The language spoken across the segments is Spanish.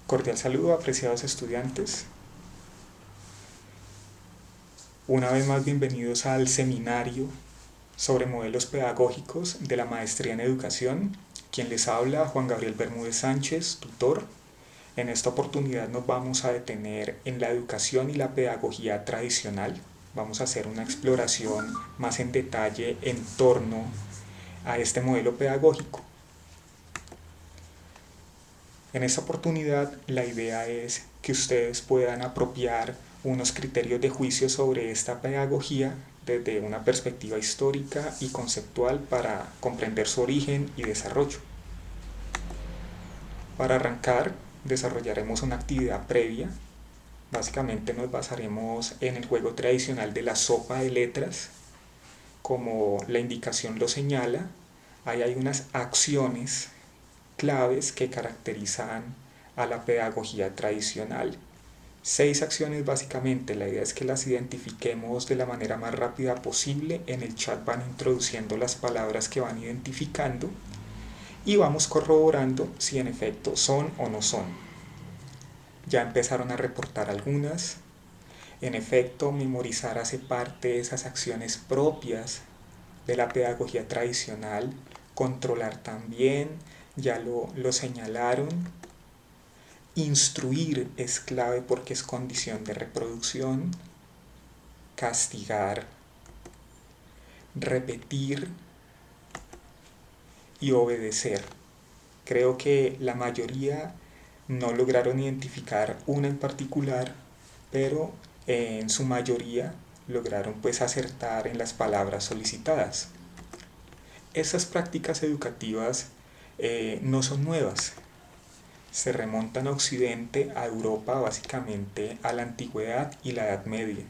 Cordial saludo, apreciados estudiantes. Una vez más, bienvenidos al seminario sobre modelos pedagógicos de la Maestría en Educación. Quien les habla, Juan Gabriel Bermúdez Sánchez, tutor. En esta oportunidad nos vamos a detener en la educación y la pedagogía tradicional. Vamos a hacer una exploración más en detalle en torno a este modelo pedagógico. En esta oportunidad la idea es que ustedes puedan apropiar unos criterios de juicio sobre esta pedagogía desde una perspectiva histórica y conceptual para comprender su origen y desarrollo. Para arrancar, desarrollaremos una actividad previa. Básicamente nos basaremos en el juego tradicional de la sopa de letras. Como la indicación lo señala, ahí hay unas acciones claves que caracterizan a la pedagogía tradicional. 6 acciones básicamente, la idea es que las identifiquemos de la manera más rápida posible. En el chat van introduciendo las palabras que van identificando y vamos corroborando si en efecto son o no son. Ya empezaron a reportar algunas. En efecto, memorizar hace parte de esas acciones propias de la pedagogía tradicional. Controlar también, ya lo señalaron. Instruir es clave porque es condición de reproducción. Castigar, repetir y obedecer. Creo que la mayoría no lograron identificar una en particular, pero en su mayoría lograron pues acertar en las palabras solicitadas. Estas prácticas educativas no son nuevas, se remontan a Occidente, a Europa, básicamente a la Antigüedad y la Edad Media.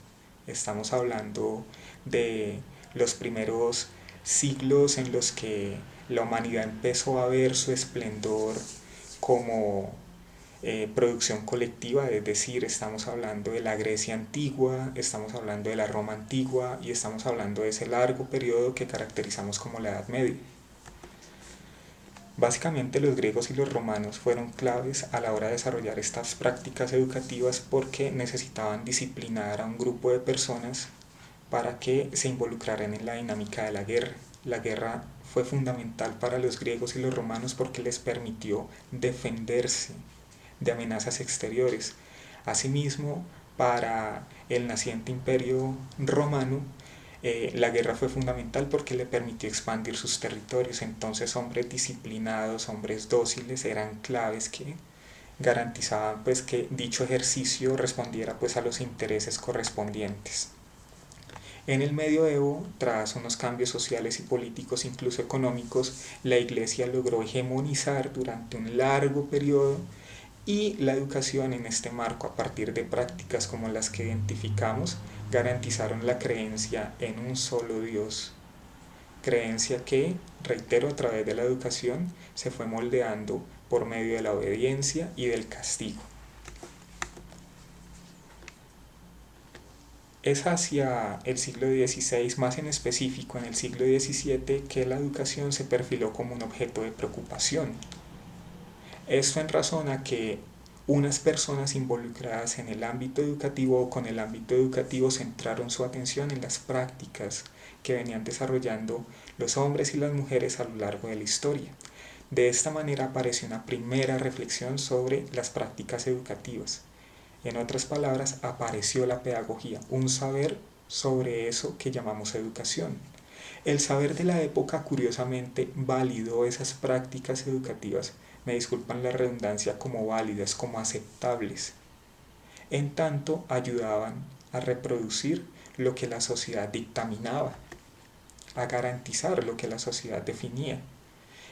Estamos hablando de los primeros siglos en los que la humanidad empezó a ver su esplendor como producción colectiva, es decir, estamos hablando de la Grecia antigua, estamos hablando de la Roma antigua y estamos hablando de ese largo periodo que caracterizamos como la Edad Media. Básicamente los griegos y los romanos fueron claves a la hora de desarrollar estas prácticas educativas porque necesitaban disciplinar a un grupo de personas para que se involucraran en la dinámica de la guerra. La guerra fue fundamental para los griegos y los romanos porque les permitió defenderse de amenazas exteriores. Asimismo, para el naciente imperio romano, la guerra fue fundamental porque le permitió expandir sus territorios. Entonces hombres disciplinados, hombres dóciles eran claves que garantizaban pues que dicho ejercicio respondiera pues a los intereses correspondientes. En el medioevo, tras unos cambios sociales y políticos, incluso económicos, la Iglesia logró hegemonizar durante un largo periodo y la educación en este marco, a partir de prácticas como las que identificamos, garantizaron la creencia en un solo Dios. Creencia que, reitero, a través de la educación se fue moldeando por medio de la obediencia y del castigo. Es hacia el siglo XVI, más en específico en el siglo XVII, que la educación se perfiló como un objeto de preocupación. Esto en razón a que unas personas involucradas en el ámbito educativo o con el ámbito educativo centraron su atención en las prácticas que venían desarrollando los hombres y las mujeres a lo largo de la historia. De esta manera apareció una primera reflexión sobre las prácticas educativas. En otras palabras, apareció la pedagogía, un saber sobre eso que llamamos educación. El saber de la época, curiosamente, validó esas prácticas educativas, me disculpan la redundancia, como válidas, como aceptables. En tanto, ayudaban a reproducir lo que la sociedad dictaminaba, a garantizar lo que la sociedad definía.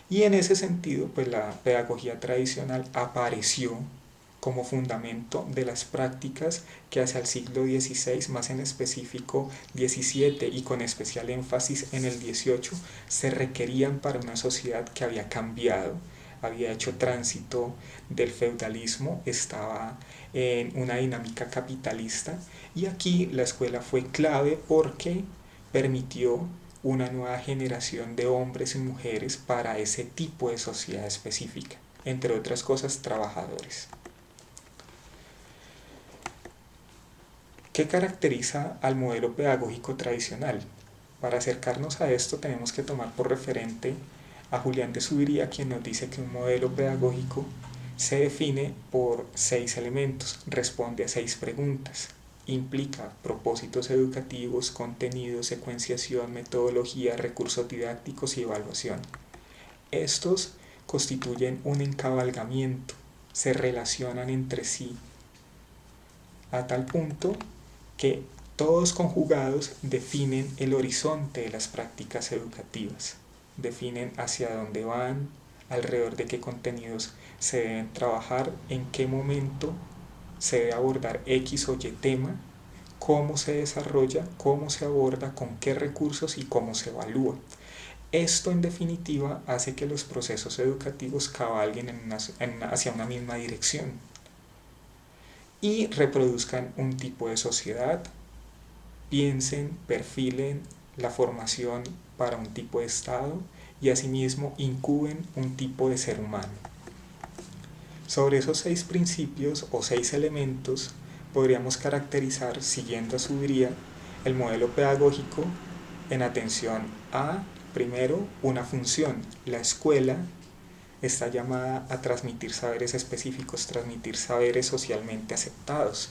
Y en ese sentido, pues la pedagogía tradicional apareció como fundamento de las prácticas que hacia el siglo XVI, más en específico XVII y con especial énfasis en el XVIII, se requerían para una sociedad que había cambiado, había hecho tránsito del feudalismo, estaba en una dinámica capitalista, y aquí la escuela fue clave porque permitió una nueva generación de hombres y mujeres para ese tipo de sociedad específica, entre otras cosas trabajadores. ¿Qué caracteriza al modelo pedagógico tradicional? Para acercarnos a esto tenemos que tomar por referente a Julián de Zuviría, quien nos dice que un modelo pedagógico se define por 6 elementos, responde a 6 preguntas, implica propósitos educativos, contenidos, secuenciación, metodología, recursos didácticos y evaluación. Estos constituyen un encabalgamiento, se relacionan entre sí a tal punto que todos conjugados definen el horizonte de las prácticas educativas, definen hacia dónde van, alrededor de qué contenidos se deben trabajar, en qué momento se debe abordar X o Y tema, cómo se desarrolla, cómo se aborda, con qué recursos y cómo se evalúa. Esto en definitiva hace que los procesos educativos cabalguen hacia una misma dirección y reproduzcan un tipo de sociedad, piensen, perfilen la formación para un tipo de Estado y asimismo incuben un tipo de ser humano. Sobre esos 6 principios o 6 elementos podríamos caracterizar, siguiendo a Zuviría, el modelo pedagógico en atención a, primero, una función. La escuela está llamada a transmitir saberes específicos, transmitir saberes socialmente aceptados.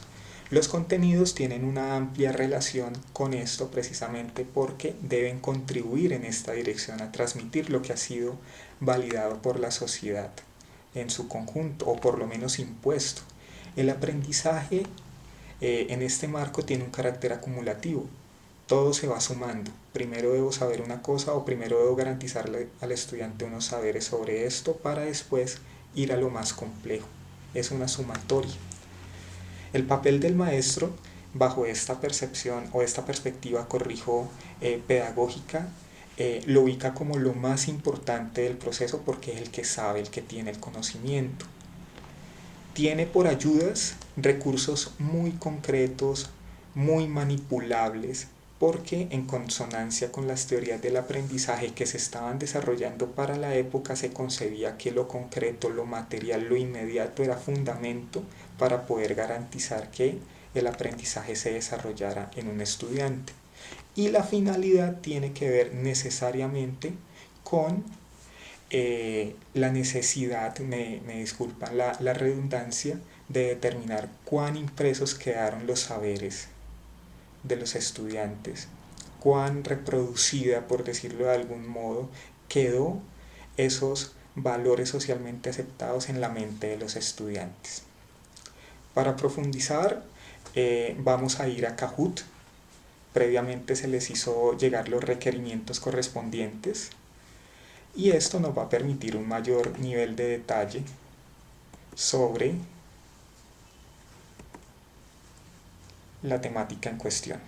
Los contenidos tienen una amplia relación con esto precisamente porque deben contribuir en esta dirección a transmitir lo que ha sido validado por la sociedad en su conjunto o por lo menos impuesto. El aprendizaje en este marco tiene un carácter acumulativo. Todo se va sumando. Primero debo saber una cosa o primero debo garantizarle al estudiante unos saberes sobre esto para después ir a lo más complejo. Es una sumatoria. El papel del maestro bajo esta percepción o esta perspectiva, corrijo, pedagógica, lo ubica como lo más importante del proceso porque es el que sabe, el que tiene el conocimiento. Tiene por ayudas recursos muy concretos, muy manipulables, porque en consonancia con las teorías del aprendizaje que se estaban desarrollando para la época se concebía que lo concreto, lo material, lo inmediato era fundamento para poder garantizar que el aprendizaje se desarrollara en un estudiante. Y la finalidad tiene que ver necesariamente con la necesidad, me disculpan la redundancia, de determinar cuán impresos quedaron los saberes de los estudiantes, cuán reproducida, por decirlo de algún modo, quedó esos valores socialmente aceptados en la mente de los estudiantes. Para profundizar, vamos a ir a Kahoot. Previamente se les hizo llegar los requerimientos correspondientes y esto nos va a permitir un mayor nivel de detalle sobre la temática en cuestión.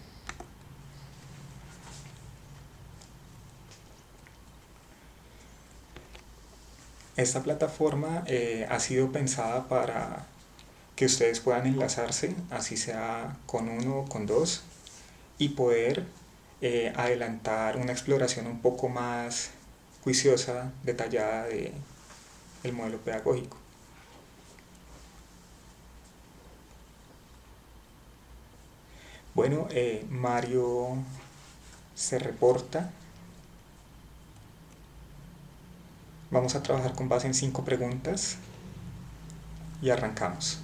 Esta plataforma ha sido pensada para que ustedes puedan enlazarse, así sea con uno o con dos, y poder adelantar una exploración un poco más juiciosa, detallada del modelo pedagógico. Bueno, Mario se reporta. Vamos a trabajar con base en 5 preguntas y arrancamos.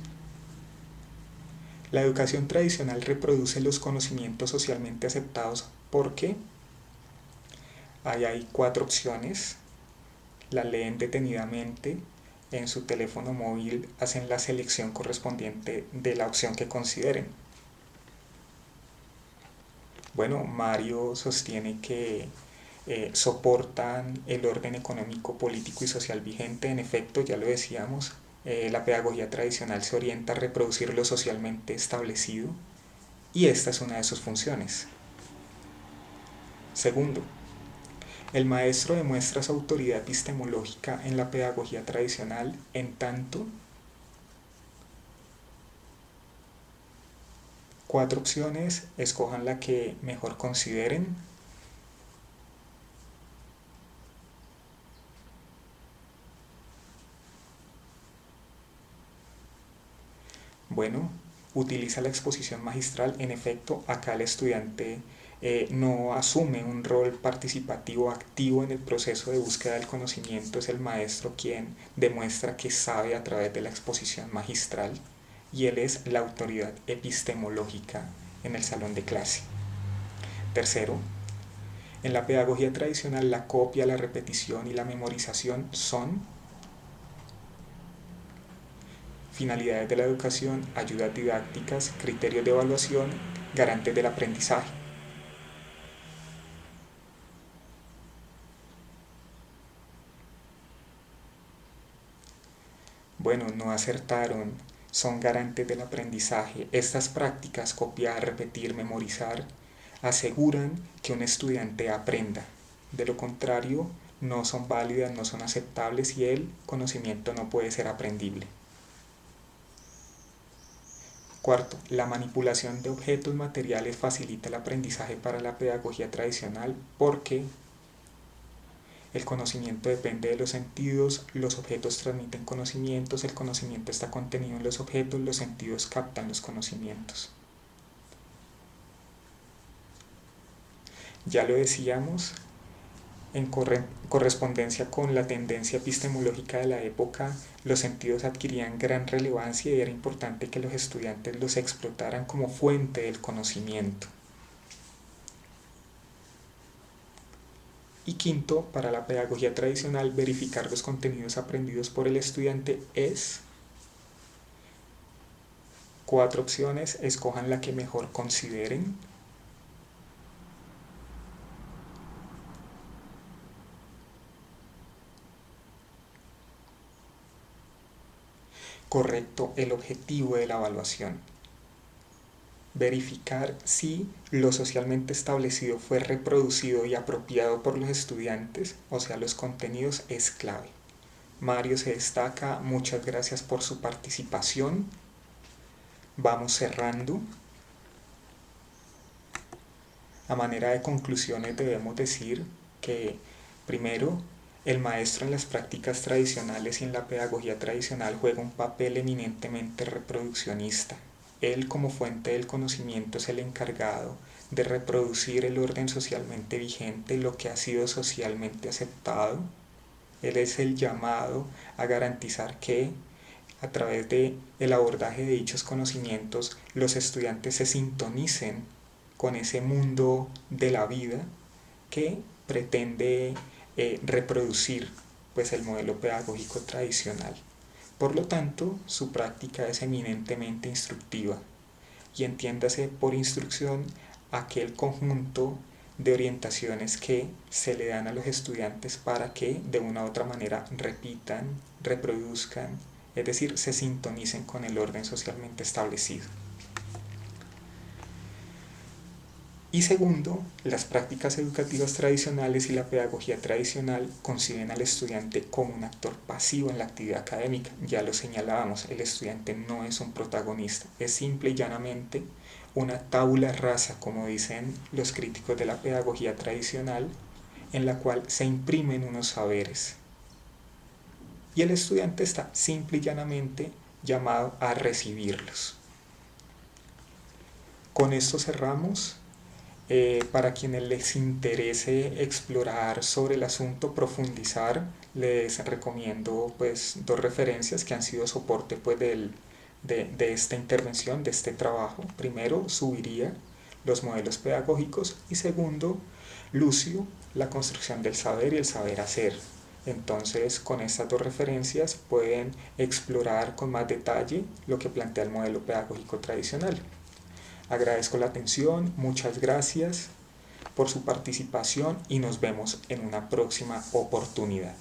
La educación tradicional reproduce los conocimientos socialmente aceptados porque ahí hay 4 opciones. La leen detenidamente, en su teléfono móvil hacen la selección correspondiente de la opción que consideren. Bueno, Mario sostiene que soportan el orden económico, político y social vigente. En efecto, ya lo decíamos, la pedagogía tradicional se orienta a reproducir lo socialmente establecido y esta es una de sus funciones. Segundo, el maestro demuestra su autoridad epistemológica en la pedagogía tradicional en tanto 4 opciones, escojan la que mejor consideren. Bueno, utiliza la exposición magistral. En efecto, acá el estudiante no asume un rol participativo activo en el proceso de búsqueda del conocimiento, es el maestro quien demuestra que sabe a través de la exposición magistral y él es la autoridad epistemológica en el salón de clase. Tercero, en la pedagogía tradicional la copia, la repetición y la memorización son finalidades de la educación, ayudas didácticas, criterios de evaluación, garantes del aprendizaje. Bueno, no acertaron, son garantes del aprendizaje. Estas prácticas, copiar, repetir, memorizar, aseguran que un estudiante aprenda. De lo contrario, no son válidas, no son aceptables y el conocimiento no puede ser aprendible. Cuarto, la manipulación de objetos materiales facilita el aprendizaje para la pedagogía tradicional porque el conocimiento depende de los sentidos, los objetos transmiten conocimientos, el conocimiento está contenido en los objetos, los sentidos captan los conocimientos. Ya lo decíamos, en correspondencia con la tendencia epistemológica de la época, los sentidos adquirían gran relevancia y era importante que los estudiantes los explotaran como fuente del conocimiento. Y quinto, para la pedagogía tradicional, verificar los contenidos aprendidos por el estudiante es 4 opciones, escojan la que mejor consideren. Correcto, el objetivo de la evaluación. Verificar si lo socialmente establecido fue reproducido y apropiado por los estudiantes, o sea, los contenidos, es clave. Mario se destaca, muchas gracias por su participación. Vamos cerrando. A manera de conclusiones debemos decir que, primero, el maestro en las prácticas tradicionales y en la pedagogía tradicional juega un papel eminentemente reproduccionista. Él, como fuente del conocimiento, es el encargado de reproducir el orden socialmente vigente, lo que ha sido socialmente aceptado. Él es el llamado a garantizar que, a través del abordaje de dichos conocimientos, los estudiantes se sintonicen con ese mundo de la vida que pretende reproducir pues, el modelo pedagógico tradicional. Por lo tanto, su práctica es eminentemente instructiva y entiéndase por instrucción aquel conjunto de orientaciones que se le dan a los estudiantes para que de una u otra manera repitan, reproduzcan, es decir, se sintonicen con el orden socialmente establecido. Y segundo, las prácticas educativas tradicionales y la pedagogía tradicional conciben al estudiante como un actor pasivo en la actividad académica. Ya lo señalábamos, el estudiante no es un protagonista, es simple y llanamente una tabula rasa, como dicen los críticos de la pedagogía tradicional, en la cual se imprimen unos saberes. Y el estudiante está simple y llanamente llamado a recibirlos. Con esto cerramos. Para quienes les interese explorar sobre el asunto, profundizar, les recomiendo pues 2 referencias que han sido soporte pues, de esta intervención, de este trabajo. Primero, Subiría, los modelos pedagógicos, y segundo, Lucio, la construcción del saber y el saber hacer. Entonces, con estas 2 referencias pueden explorar con más detalle lo que plantea el modelo pedagógico tradicional. Agradezco la atención, muchas gracias por su participación y nos vemos en una próxima oportunidad.